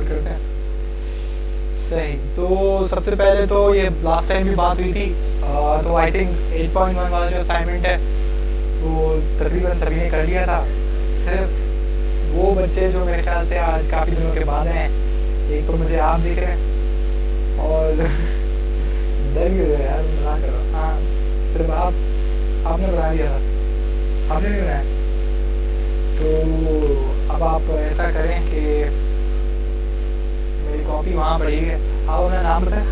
Record करते हैं। सही, तो सबसे पहले तो ये लास्ट टाइम भी बात हुई थी, तो आई थिंक 8.1 वाला जो असाइनमेंट है वो तकरीबन सभी ने कर लिया था। सिर्फ वो बच्चे जो मेरे ख्याल से आज काफ़ी दिनों के बाद हैं, एक तो मुझे आप दिख रहे हैं और डर भी हो यार, मजाक करो। हाँ, सिर्फ आपने बना दिया था, आपने नहीं बनाया। तो अब आप ऐसा करें कि मेरी कॉपी वहाँ पड़ी है, आओ ना, नाम बताए।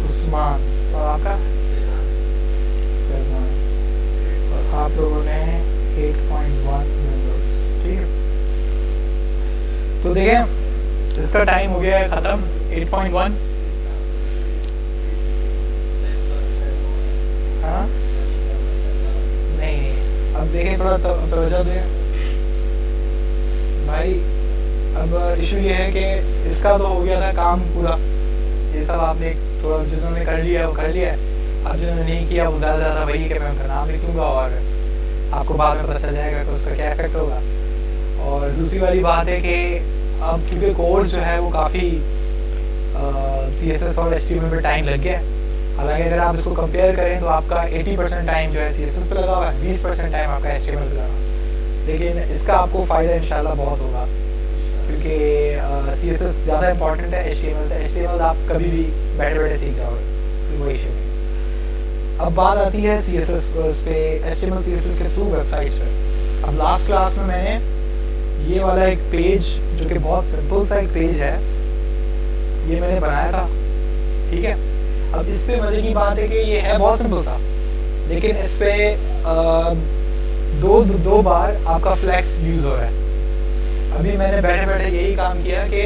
उस्मान, और आपका? और आप लोगों ने 8.1 विंडोज, ठीक है। तो देखें इसका टाइम हो गया है ख़त्म, 8.1। हाँ नहीं, अब देखें थोड़ा तवज्जो दें भाई। अब इशू ये है कि इसका तो हो गया था काम पूरा, ये सब आपने थोड़ा जिन्होंने कर लिया वो कर लिया है। अब जिन्होंने नहीं किया वो ज़्यादा वही कि मैं उनका नाम लिख दूँगा और आपको बाद में पता चल जाएगा कि उसका क्या इफेक्ट होगा। और दूसरी वाली बात है कि अब क्योंकि कोर्स जो है वो काफ़ी CSS और HTML में टाइम लग गया है। हालांकि अगर आप इसको कंपेयर करें तो आपका 80% टाइम जो है CSS पे लगा हुआ है, 20% टाइम आपका HTML पे लगा हुआ है। लेकिन इसका आपको फ़ायदा इंशाल्लाह बहुत होगा क्योंकि CSS ज़्यादा इंपॉर्टेंट है HTML से। HTML आप कभी भी बैठे बैठे सीख जाओगे, वो इशू नहीं। अब बात आती है CSS पे, HTML CSS के थ्रू वेबसाइट्स पे। अब लास्ट क्लास में मैंने ये वाला एक पेज जो कि बहुत सिंपल सा एक पेज है, ये मैंने बनाया था, ठीक है। अब इस पे मजे की बात है कि ये है बहुत सिंपल था, लेकिन इस पे दो बार आपका फ्लैक्स यूज हो रहा है। अभी मैंने बैठे बैठे यही काम किया कि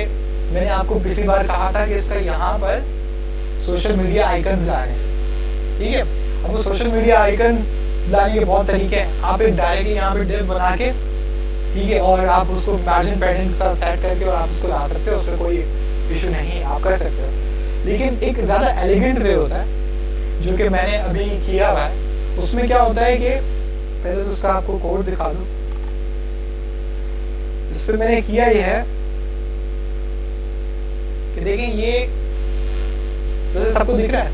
मैंने आपको पिछली बार कहा था कि इसका यहाँ पर सोशल मीडिया आइकन्स लाने, ठीक है। अब वो सोशल मीडिया आइकन्स लाने के बहुत तरीके हैं। आप एक डायरेक्टली यहाँ पे डिव बना के, ठीक है, और आप उसको मार्जिन पैटर्न के साथ सेट करके और आप उसको ला सकते हो, उसमें कोई इशू नहीं, आप कर सकते हो। लेकिन एक ज़्यादा एलिगेंट वे होता है जो कि मैंने अभी किया हुआ है। उसमें क्या होता है कि पहले तो उसका आपको कोड दिखा दूँ। इस पर मैंने किया ये है कि देखें, ये वैसे सबको दिख रहा है,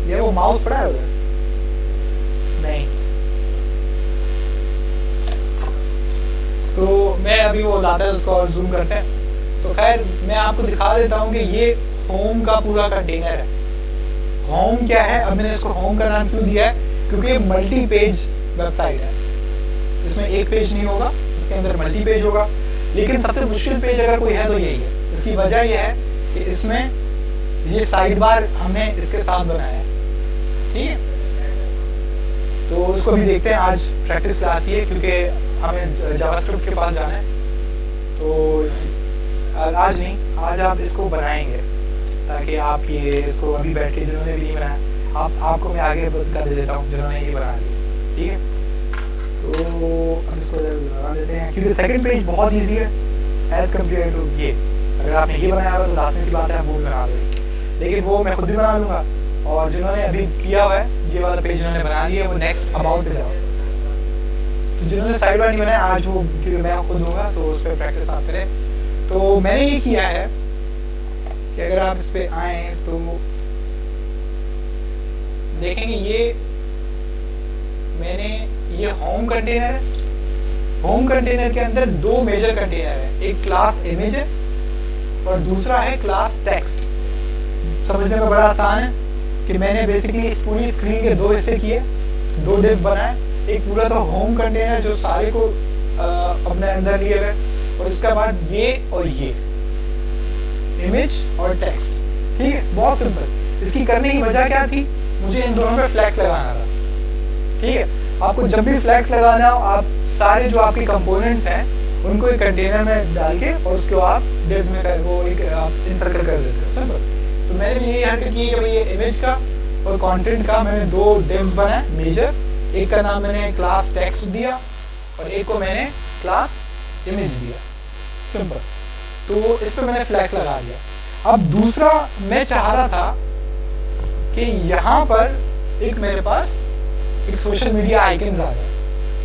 ये वो माउस पड़ा है उधर नहीं, तो मैं अभी वो लाता है उसको और जूम करते हैं। तो खैर मैं आपको दिखा देता हूँ कि ये होम का पूरा कंटेनर है। होम क्या है, अब मैंने इसको होम का नाम क्यों दिया है, क्योंकि मल्टी पेज वेबसाइट है। इसमें एक पेज नहीं होगा, इसके अंदर मल्टी पेज होगा। लेकिन सबसे मुश्किल पेज अगर कोई है तो यही है। इसकी वजह यह है कि इसमें ये साइड बार हमने इसके साथ बनाया है, ठीक है। तो उसको भी देखते हैं, आज प्रैक्टिस क्लास ही है क्योंकि हमें जावास्क्रिप्ट के पास जाना है। तो आज नहीं, आज आप इसको बनाएंगे ताकि आप ये इसको अभी बैठ के, जिन्होंने भी नहीं बनाया आपको मैं आगे कर दे देता हूँ जिन्होंने ये बना लिया, ठीक है। तो अब इसको लगा देते हैं क्योंकि सेकंड पेज बहुत ईजी है एज कम्पेयर टू ये। अगर आपने ये बनाया हुआ तो लास्ट की बात है आप वो बना देंगे, लेकिन वो मैं खुद भी बना लूँगा। और जिन्होंने अभी किया हुआ है ये वाला पेज जिन्होंने बना लिया वो नेक्स्ट अबाउट पे जाओ। तो जिन्होंने साइड बार नहीं बनाया आज वो, क्योंकि मैं खुद दूंगा तो उस पर प्रैक्टिस आप करें। तो मैंने ये किया है कि अगर आप इस पे आए तो देखेंगे ये होम कंटेनर है। होम कंटेनर के अंदर दो मेजर कंटेनर है, एक क्लास इमेज है और दूसरा है क्लास टेक्स्ट। समझने में बड़ा आसान है कि मैंने बेसिकली इस पूरी स्क्रीन के दो हिस्से किए, दो डिव बनाए। एक पूरा तो होम कंटेनर जो सारे को अपने अंदर लिए हुए, और इसके बाद ये और ये इमेज और टेक्स्ट, ठीक है। बहुत सिंपल। इसकी करने की वजह क्या थी, मुझे इन दोनों पे फ्लैक्स लगाना था, ठीक है। आपको जब भी फ्लैक्स लगाना हो आप सारे जो आपके कंपोनेंट्स हैं उनको एक कंटेनर में डाल के और उसको आप डिव्स में वो एक इंसर्कल कर देते हो, सिंपल। तो मैंने भी यही हरकत की कि भाई ये इमेज का और कंटेंट का मैंने दो डिव्स बनाए मेजर। एक का नाम मैंने क्लास टेक्स्ट दिया और एक को मैंने क्लास इमेज दिया, सिंपल। तो इस पर मैंने फ्लैक्स लगा दिया। अब दूसरा मैं चाह रहा था कि यहाँ पर एक मेरे पास एक सोशल मीडिया आइकन आ गया।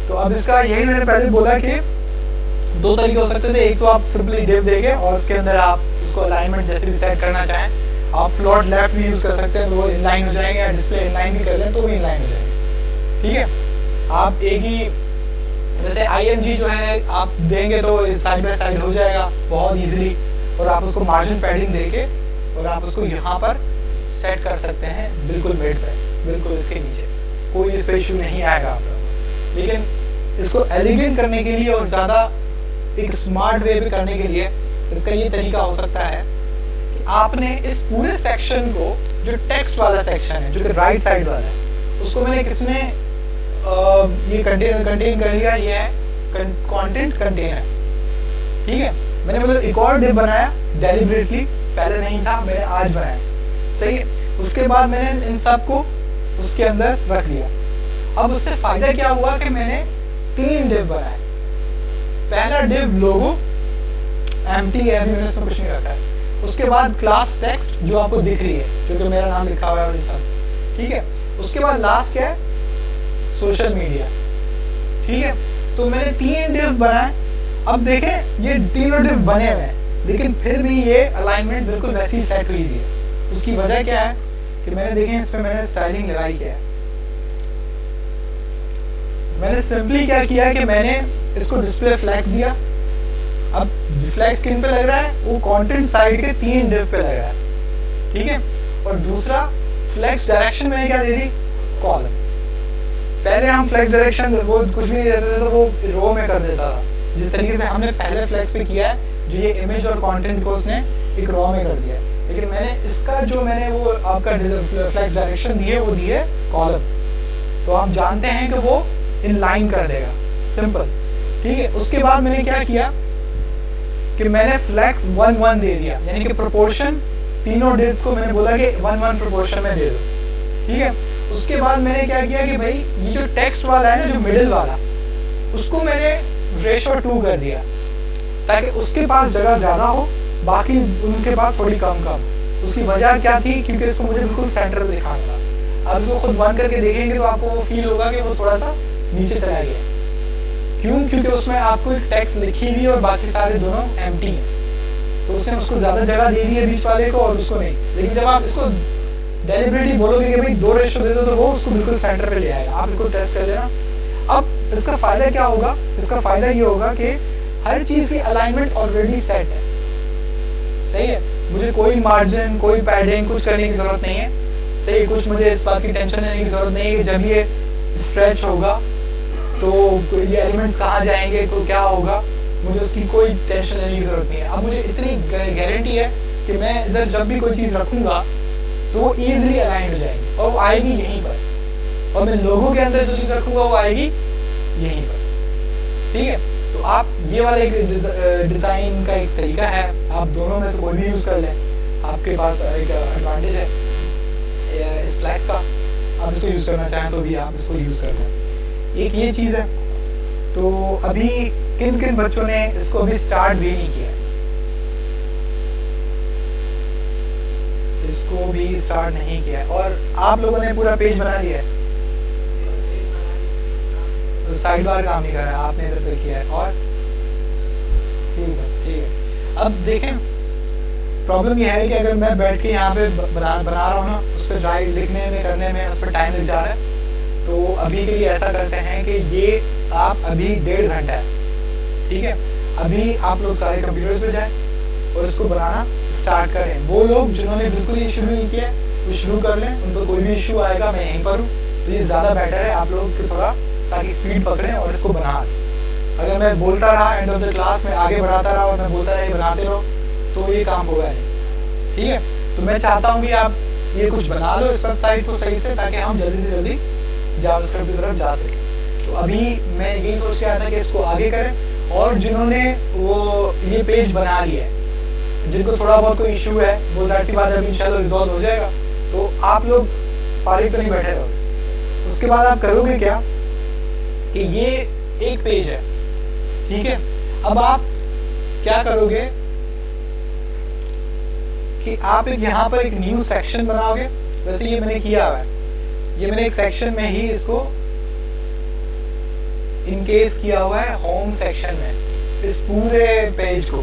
तो अब इसका यही मैंने पहले बोला कि दो तरीके हो सकते थे। एक तो आप सिंपली डिव देंगे और उसके अंदर आप उसको अलाइनमेंट जैसे भी सेट करना चाहें, आप फ्लोट लेफ्ट भी यूज़ कर सकते हैं तो वो इनलाइन हो जाएंगे, या डिस्प्ले इनलाइन भी कर लें तो वो इनलाइन हो जाएंगे। ठीक है, आप एक ही जैसे IMG जो है आप देंगे तो साइड बाय साइड हो जाएगा बहुत ईजिली, और आप उसको मार्जिन पैडिंग देके और आप उसको यहाँ पर सेट कर सकते हैं बिल्कुल मिड पे, बिल्कुल इसके नीचे, कोई इस पर इशू नहीं आएगा आप लोगों। लेकिन इसको एलिगेंट करने के लिए और ज़्यादा एक स्मार्ट वे में करने के लिए इसका ये तरीका हो सकता है कि आपने इस पूरे सेक्शन को, जो टेक्स्ट वाला सेक्शन है जो कि राइट साइड वाला है, उसको मैंने किसने ये कंटेन कर लिया, ये है कंटेंट कंटेनर। ठीक है, मैंने मतलब एक और डिव बनाया डेलिबरेटली, पहले नहीं था, मैंने आज बनाया। सही है, उसके बाद मैंने इन सब को उसके अंदर रख दिया। अब उससे फायदा क्या हुआ कि मैंने 3 डिव बनाए। पहला डिव लोगो एम्प्टी है, अभी मैंने इसमें कुछ नहीं रखा है। उसके बाद क्लास टेक्स्ट जो आपको दिख रही है, जो कि मेरा नाम लिखा हुआ है और ये सब। ठीक है, उसके बाद लास्ट क्या है, सोशल मीडिया। ठीक है, तो मैंने 3 डिव बनाए। अब देखें ये तीनों डिव बने हुए हैं, लेकिन फिर भी ये अलाइनमेंट बिल्कुल वैसी सेट हुई थी। उसकी वजह क्या है कि मैंने देखें इसमें मैंने स्टाइलिंग लगाई क्या है। मैंने सिंपली क्या किया कि मैंने इसको डिस्प्ले फ्लैग दिया। अब फ्लैग किन पे लग रहा है, वो कंटेंट साइड के 3 डिव पे लग रहा है। ठीक है, और दूसरा फ्लैक्स डायरेक्शन मैंने क्या दे दी, कॉलम। पहले हम फ्लैक्स डायरेक्शन वो कुछ भी नहीं देते थे तो वो रो में कर देता था, जिस तरीके से हमने पहले फ्लैक्स पे किया है, जो ये इमेज और कंटेंट को उसने एक रो में कर दिया। लेकिन मैंने इसका जो मैंने वो आपका फ्लैक्स डायरेक्शन दी है वो दी है कॉलम, तो हम जानते हैं कि वो इन लाइन कर देगा, सिंपल। ठीक है, उसके बाद मैंने क्या किया कि मैंने फ्लैक्स 1-1 दे दिया, यानी कि प्रोपोर्शन तीनों डिव्स को मैंने बोला कि 1-1 प्रोपोर्शन में दे दो। ठीक है, उसके बाद मैंने क्या किया कि भाई ये जो टेक्स्ट वाला है ना, जो मिडिल वाला, उसको मैंने रेशो 2 कर दिया, ताकि उसके पास जगह ज़्यादा हो, बाकी उनके पास थोड़ी कम कम। उसकी वजह क्या थी, क्योंकि इसको मुझे बिल्कुल सेंटर में दिखाना था। अब इसको खुद बंद करके देखेंगे तो आपको वो फील होगा कि वो थोड़ा सा नीचे चला गया। क्यों? क्योंकि उसमें आपको एक टेक्स्ट लिखी हुई और बाकी सारे दोनों एम्प्टी हैं, तो उसने उसको ज़्यादा जगह दे दी है बीच वाले को और उसको नहीं। लेकिन जब आप इसको डेलिबरेटली बोलोगे कि भाई 2 रेशो दे दो, तो वो उसको बिल्कुल सेंटर पे ले आएगा। आप इसको टेस्ट कर लेना। अब इसका फायदा क्या होगा, इसका फायदा ये होगा कि हर चीज़ की अलाइनमेंट ऑलरेडी सेट है। सही है, मुझे कोई मार्जिन, कोई पैडिंग कुछ करने की जरूरत नहीं है। सही, कुछ मुझे इस बात की टेंशन लेने की जरूरत नहीं है कि जब ये स्ट्रेच होगा तो ये एलिमेंट्स कहाँ जाएंगे, तो क्या होगा, मुझे उसकी कोई टेंशन लेने की जरूरत नहीं है। अब मुझे इतनी गारंटी है कि मैं इधर जब भी कोई चीज़ रखूंगा तो वो ईजिली अलाइन हो जाएगी और वो आएगी यहीं पर, और मैं लोगों के अंदर जो चीज़ रखूंगा वो आएगी यहीं पर। ठीक है, तो आप ये वाला एक डिज़ाइन का एक तरीका है, आप दोनों में से कोई भी यूज़ कर लें, आपके पास एक एडवांटेज है इस फ्लैक्स का। आप इसको यूज़ करना चाहें तो भी आप इसको यूज़ कर लें। एक ये चीज़ है। तो अभी किन किन बच्चों ने इसको अभी स्टार्ट भी नहीं किया, इसको भी स्टार्ट नहीं किया, और आप लोगों ने पूरा पेज बना लिया है, तो साइड बार काम नहीं कर रहा है, आपने इधर पे किया है, और ठीक है ठीक है। अब देखें, प्रॉब्लम ये है कि अगर मैं बैठ के यहाँ पे बना रहा हूँ ना, उस पर राइट लिखने में करने में उस पर टाइम लग जा रहा है। तो अभी के लिए ऐसा करते हैं कि ये आप अभी 1.5 घंटा है, ठीक है, अभी आप लोग सारे कंप्यूटर्स पे जाएं और इसको बनाना स्टार्ट करें। वो लोग जिन्होंने बिल्कुल ये शुरू नहीं किया वो शुरू कर लें, उनको कोई भी इशू आएगा मैं यहीं पर हूँ, तो ये ज़्यादा बेटर है आप लोग के थोड़ा, ताकि स्पीड पकड़ें और इसको बना लें। अगर मैं बोलता रहा एंड ऑफ द क्लास में आगे बढ़ाता रहा और मैं बोलता रहा ये बनाते रहो तो ये काम होगा नहीं। ठीक है, तो मैं चाहता हूँ कि आप ये कुछ बना लो इस वेबसाइट को सही से, ताकि हम जल्दी से जल्दी जावास्क्रिप्ट की तरफ जा सकें। तो अभी मैं यही सोच के आया था कि इसको आगे करें, और जिन्होंने वो ये पेज बना लिया है, जिनको थोड़ा बहुत कोई इशू है, वो जाहिर सी बात है इंशाल्लाह रिजॉल्व हो जाएगा, तो आप लोग फारिग तो नहीं बैठे रहोगे। उसके बाद आप करोगे क्या कि ये एक पेज है, ठीक है, अब आप क्या करोगे कि आप एक यहाँ पर एक न्यू सेक्शन बनाओगे, वैसे ये मैंने किया हुआ है, ये मैंने एक सेक्शन में ही इसको इनकेस किया हुआ है, होम सेक्शन में इस पूरे पेज को,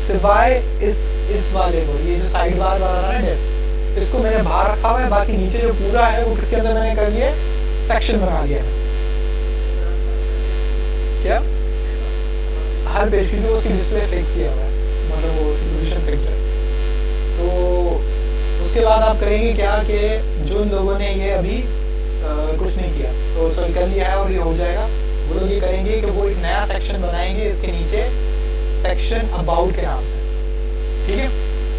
सिवाय इस वाले को, ये जो साइड बार वाला है इसको मैंने बाहर रखा हुआ है। बाकी नीचे जो पूरा है वो किसके अंदर मैंने कर लिया, सेक्शन बना लिया है। क्या हर पेज की जो उसकी डिस्प्ले फिक्स किया हुआ है, मतलब वो पोजीशन फिक्स है। तो उसके बाद आप करेंगे क्या कि जो लोगों ने ये अभी कुछ नहीं किया तो सॉल्व कर लिया है और ये हो जाएगा, वो लोग ये करेंगे कि वो एक नया सेक्शन बनाएंगे इसके नीचे, सेक्शन अबाउट के नाम से। ठीक है,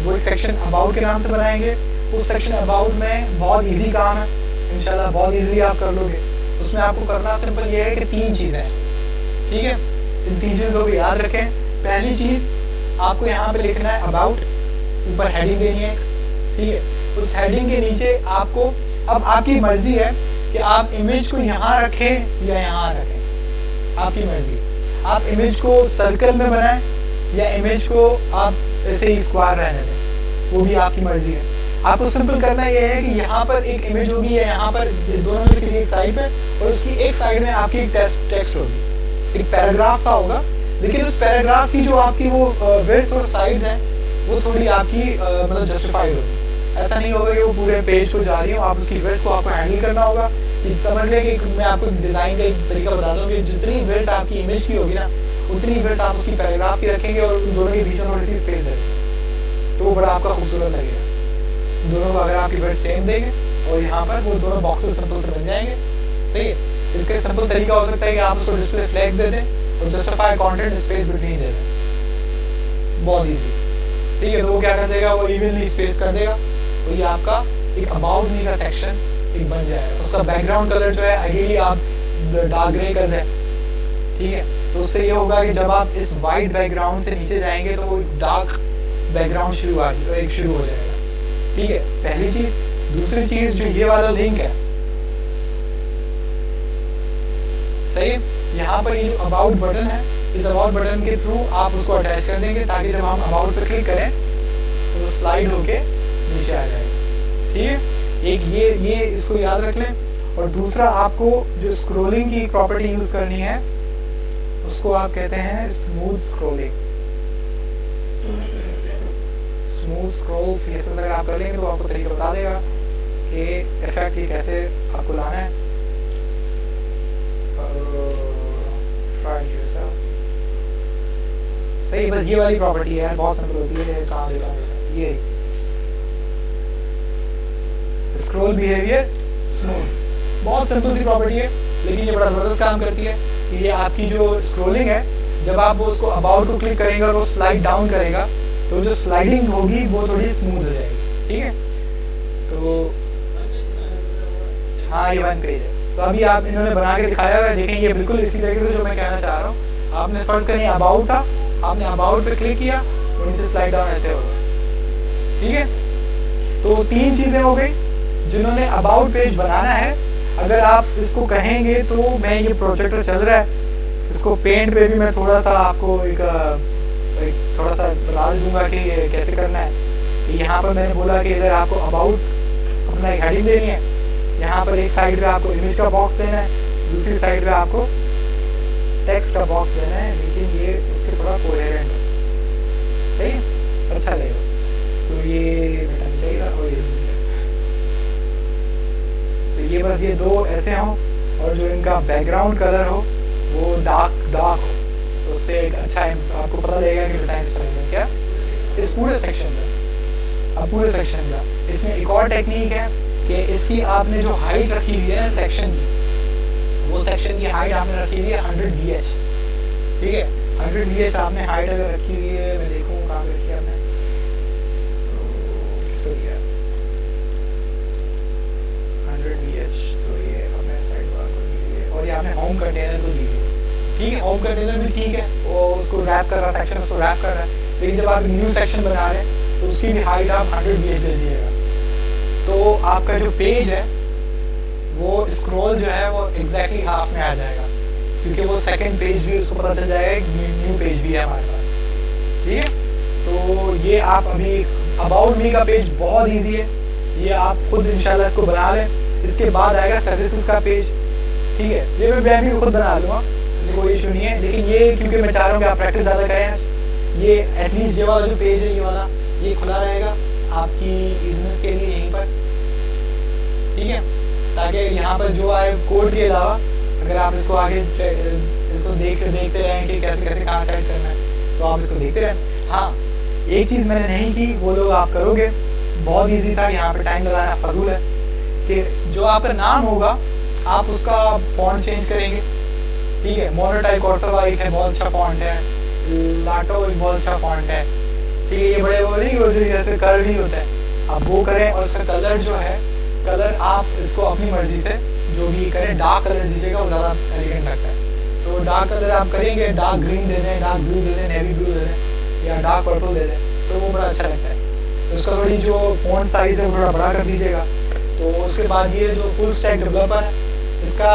वो एक सेक्शन अबाउट के नाम से बनाएंगे। उस सेक्शन अबाउट में बहुत इजी काम है, इंशाल्लाह बहुत इजीली आप कर लोगे। उसमें आपको करना सिंपल ये है कि 3 चीज़ें हैं। ठीक है, इन 3 चीज़ों को याद रखें। पहली चीज़ आपको यहाँ पे लिखना है अबाउट, ऊपर हेडिंग देनी है। ठीक है, उस हेडिंग के नीचे आपको, अब आपकी मर्जी है कि आप इमेज को यहाँ रखें या यहाँ रखें, आपकी मर्जी। आप इमेज को सर्कल में बनाएं या इमेज को आप ऐसे ही स्क्वायर रहने दें, वो भी आपकी मर्जी है। आपको सिंपल करना ये है कि यहाँ पर एक इमेज होगी या यहाँ पर, दोनों में किसी एक साइड पे, और उसकी एक साइड में आपकी एक टेक्स्ट होगी, एक पैराग्राफ सा होगा। लेकिन उस पैराग्राफ की जो आपकी वो विड्थ और साइज है वो थोड़ी आपकी मतलब जस्टिफाइड होगी। ऐसा नहीं होगा कि वो पूरे पेज को जा रही हो, आप उसकी विड्थ को आपको हैंडल करना होगा। समझ लें कि मैं आपको डिजाइन का एक तरीका बताता हूँ कि जितनी विड्थ आपकी इमेज की होगी ना, उतनी विड्थ आप उसकी पैराग्राफ की रखेंगे और उन दोनों के बीच में थोड़ी सी स्पेस देंगे, तो वो बड़ा आपका खूबसूरत लगेगा। दोनों को अगर आपकी विड्थ सेम देंगे और यहाँ पर वो दोनों बॉक्सेस सिंपल से बन जाएंगे। सही है, इसका सिंपल तरीका हो सकता है कि आप उसको डिस्प्ले फ्लैग दे दें और जस्टिफाई कंटेंट स्पेस बिटवीन दे दें, बहुत ईजी। ठीक है, तो वो क्या कर देगा, वो इवनली स्पेस कर देगा, तो ये आपका एक अबाउट मी का सेक्शन एक बन जाएगा। उसका बैकग्राउंड कलर जो है आइडियली आप डार्क ग्रे कर दें। ठीक है, तो उससे ये होगा कि जब आप इस वाइट बैकग्राउंड से नीचे जाएंगे तो वो डार्क बैकग्राउंड शुरू हो जाएगा। ठीक है, पहली चीज। दूसरी चीज, जो ये वाला लिंक है, सही है, यहाँ पर ये जो अबाउट बटन है, इस अबाउट बटन के थ्रू आप उसको अटैच कर देंगे ताकि जब हम अबाउट पर क्लिक करें तो स्लाइड होके नीचे आ जाएगा। ठीक है, एक ये इसको याद रख लें। और दूसरा, आपको जो स्क्रॉलिंग की प्रॉपर्टी यूज करनी है उसको आप कहते हैं स्मूथ स्क्रॉलिंग। स्मूथ स्क्रॉल्स ये सब अगर आप कर लेंगे तो आपको तरीका बता देगा कि इफेक्ट ये कैसे आपको लाना है। सही, बस ये वाली प्रॉपर्टी है, बहुत सिंपल होती है, काम देगा ये स्क्रॉल बिहेवियर स्मूथ, बहुत सिंपल सी प्रॉपर्टी है, लेकिन ये बड़ा जबरदस्त काम करती है कि ये आपकी जो स्क्रॉलिंग है, जब आप वो उसको अबाउट को क्लिक करेंगे और वो स्लाइड डाउन करेगा तो जो स्लाइडिंग होगी वो थोड़ी स्मूथ हो जाएगी। ठीक है, तो हाँ ये 1 पेज है। तो अभी आप इन्होंने बना के दिखाया हुआ है, देखें ये बिल्कुल इसी तरीके से जो मैं कहना चाह रहा हूँ। आपने फर्स्ट करें अबाउट था, आपने अबाउट पे क्लिक किया तो नीचे स्लाइड डाउन ऐसे होगा। ठीक है, तो 3 चीजें हो गई जिन्होंने अबाउट पेज बनाना है। अगर आप इसको कहेंगे तो मैं, ये प्रोजेक्टर चल रहा है, इसको पेंट पे भी मैं थोड़ा सा आपको एक थोड़ा सा बता दूंगा कि ये कैसे करना है। कि यहाँ पर मैंने बोला कि इधर आपको अबाउट अपना एक हेडिंग देनी है, यहाँ पर एक साइड पे आपको इमेज का बॉक्स देना है, दूसरी साइड पे आपको टेक्स्ट का बॉक्स देना है, लेकिन ये उसके थोड़ा कोहेरेंट है। सही है, अच्छा लगेगा। तो ये बटन चाहिए और ये बस ये 2 ऐसे हों और जो इनका बैकग्राउंड कलर हो वो डार्क हो, तो उससे एक अच्छा आपको पता लगेगा कि डिजाइन चलेगा क्या इस पूरे सेक्शन में। अब पूरे सेक्शन का इसमें एक और टेक्निक है कि इसकी आपने जो हाइट रखी हुई है सेक्शन की, वो सेक्शन की हाइट आपने रखी हुई है 100 VH। ठीक है, 100 VH आपने हाइट अगर रखी हुई है, मैं देखूँ कहाँ रखी है आपने, किसको दिया 100 VH, तो ये हमने साइड बार को दी है और ये आपने होम कंटेनर को दी है। ठीक है, होम कंटेनर भी ठीक है, वो उसको रैप कर रहा है, सेक्शन उसको रैप कर रहा है, लेकिन जब आप न्यू सेक्शन बना रहे हैं तो उसकी भी हाइट आप 100 VH दे दीजिएगा। तो आपका जो पेज है वो स्क्रॉल जो है वो एग्जैक्टली हाफ में आ जाएगा, क्योंकि वो सेकंड पेज भी उसको पता चल जाएगा एक न्यू पेज भी है हमारे पास। ठीक है, तो ये आप अभी अबाउट मी का पेज बहुत इजी है, ये आप खुद इंशाल्लाह इसको बना लें। इसके बाद आएगा सर्विसेज का पेज, ठीक है। ये मैं भी खुद बना लूँगा, कोई इशू नहीं है। लेकिन ये क्योंकि मैं चाह रहा हूँ कि आप प्रैक्टिस ज़्यादा करें, ये एटलीस्ट ये वाला जो पेज है ये वाला ये खुला रहेगा आपकी बिजनेस के लिए यहीं पर, ठीक है। ताकि यहाँ पर जो आए कोड के अलावा अगर आप इसको आगे इसको देखते रहें कि कैसे कैसे कहाँ सेट करना है, तो आप इसको देखते रहें। हाँ, एक चीज़ मैंने नहीं की, वो लोग आप करोगे, बहुत ईजी था, यहाँ पे टाइम लगाना फजूल है। कि जो आपका नाम होगा आप उसका फॉन्ट चेंज करेंगे, ठीक है। मोनोटाइप कॉर्सरवा एक है, बहुत अच्छा फॉन्ट है। लाटो एक बहुत अच्छा फॉन्ट है, ठीक है। ये बड़े वो नहीं होते जैसे कर्व ही होता है, आप वो करें। और उसका कलर जो है, कलर आप इसको अपनी मर्जी से जो भी करें, डार्क कलर दीजिएगा, वो ज़्यादा एलिगेंट लगता है। तो डार्क कलर आप करेंगे, डार्क ग्रीन दे दें, डार्क ब्लू दे दें, नेवी ब्लू दे दें, या डार्क पर्पल दे दें, तो वो बड़ा अच्छा लगता है। तो उसका थोड़ी जो फॉन्ट साइज़ है वो थोड़ा बड़ा कर दीजिएगा। तो उसके बाद ये जो फुल स्टैक डेवलपर है, इसका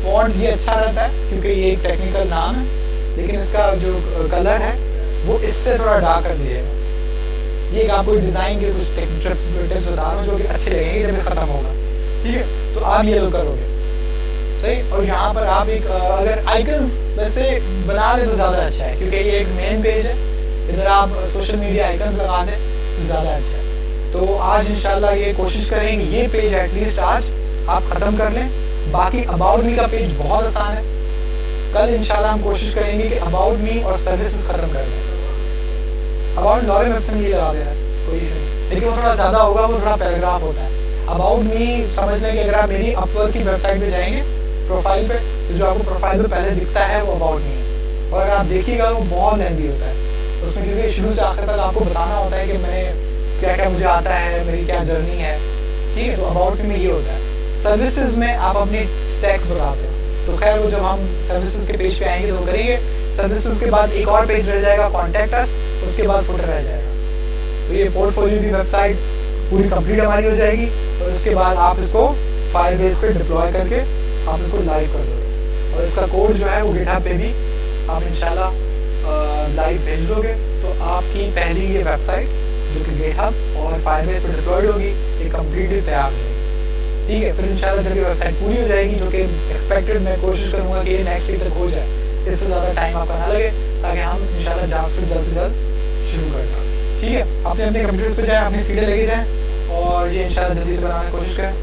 फॉन्ट ये अच्छा रहता है क्योंकि ये एक टेक्निकल नाम है, लेकिन इसका जो कलर है वो इससे थोड़ा डार्क कर दीजिएगा। ये आपको डिज़ाइन के कुछ टिप्स बता रहा हूँ जो कि अच्छे लगेंगे जब ख़त्म होगा, ठीक है। तो आप ये लोग करोगे, सही। और यहाँ पर आप एक अगर आइकन वैसे बना लें तो ज़्यादा अच्छा है, क्योंकि ये एक मेन पेज है, इधर आप सोशल मीडिया आइकन लगा दें तो ज़्यादा अच्छा है। तो आज इंशाल्लाह ये कोशिश करेंगे ये पेज एटलीस्ट आज आप ख़त्म कर लें। बाकी अबाउट मी का पेज बहुत आसान है, कल इंशाल्लाह हम कोशिश करेंगे कि अबाउट मी और सर्विसेज ख़त्म कर दें। अबाउट लॉरेन वेबसाइट ये लगा देना, कोई इशू नहीं, लेकिन वो थोड़ा ज़्यादा होगा, वो थोड़ा पैराग्राफ होता है। अबाउट मी समझ लें कि अगर आप मेरी अपवर्क की वेबसाइट पे जाएंगे प्रोफाइल पे, तो जो आपको प्रोफाइल पे पहले दिखता है वो अबाउट मी है। और अगर आप देखिएगा वो बहुत लेंथी होता है, उसमें क्योंकि शुरू से आखिर तक आपको बताना होता है कि मैंने क्या क्या मुझे आता है, मेरी क्या जर्नी है, ठीक है। तो अबाउट मी में ये होता है। सर्विसेज में आप अपनी स्टैक्स बताते हो, तो खैर वो जब हम सर्विसेज के पेज पे आएंगे तो करेंगे। सर्विसेज के बाद एक और पेज रह जाएगा कॉन्टैक्ट अस, उसके बाद फुटर रह जाएगा। तो ये पोर्टफोलियो की वेबसाइट पूरी कंप्लीट हमारी हो जाएगी। और उसके बाद आप इसको फायरबेस पे डिप्लॉय करके आप इसको लाइव कर दोगे, और इसका कोड जो है वो गिटहब पे भी आप इंशाल्लाह लाइव भेज दोगे। तो आपकी पहली ये वेबसाइट जो कि गिटहब और फायरबेस पे डिप्लॉयड होगी, ये कम्प्लीटली तैयार है, ठीक है। फिर इंशाल्लाह जब ये वेबसाइट पूरी हो जाएगी, जो कि एक्सपेक्टेड, मैं कोशिश करूँगा कि ये नेक्स्ट वीक तक हो जाए, इससे ज़्यादा टाइम आपका ना लगे, ताकि हम इंशाल्लाह जावास्क्रिप्ट जल्द से जल्द शुरू कर दें, ठीक है। अपने अपने कंप्यूटर्स पे जाएँ, अपनी सीटें लेके जाएँ और ये इंशाल्लाह जल्दी से बनाने की कोशिश करें।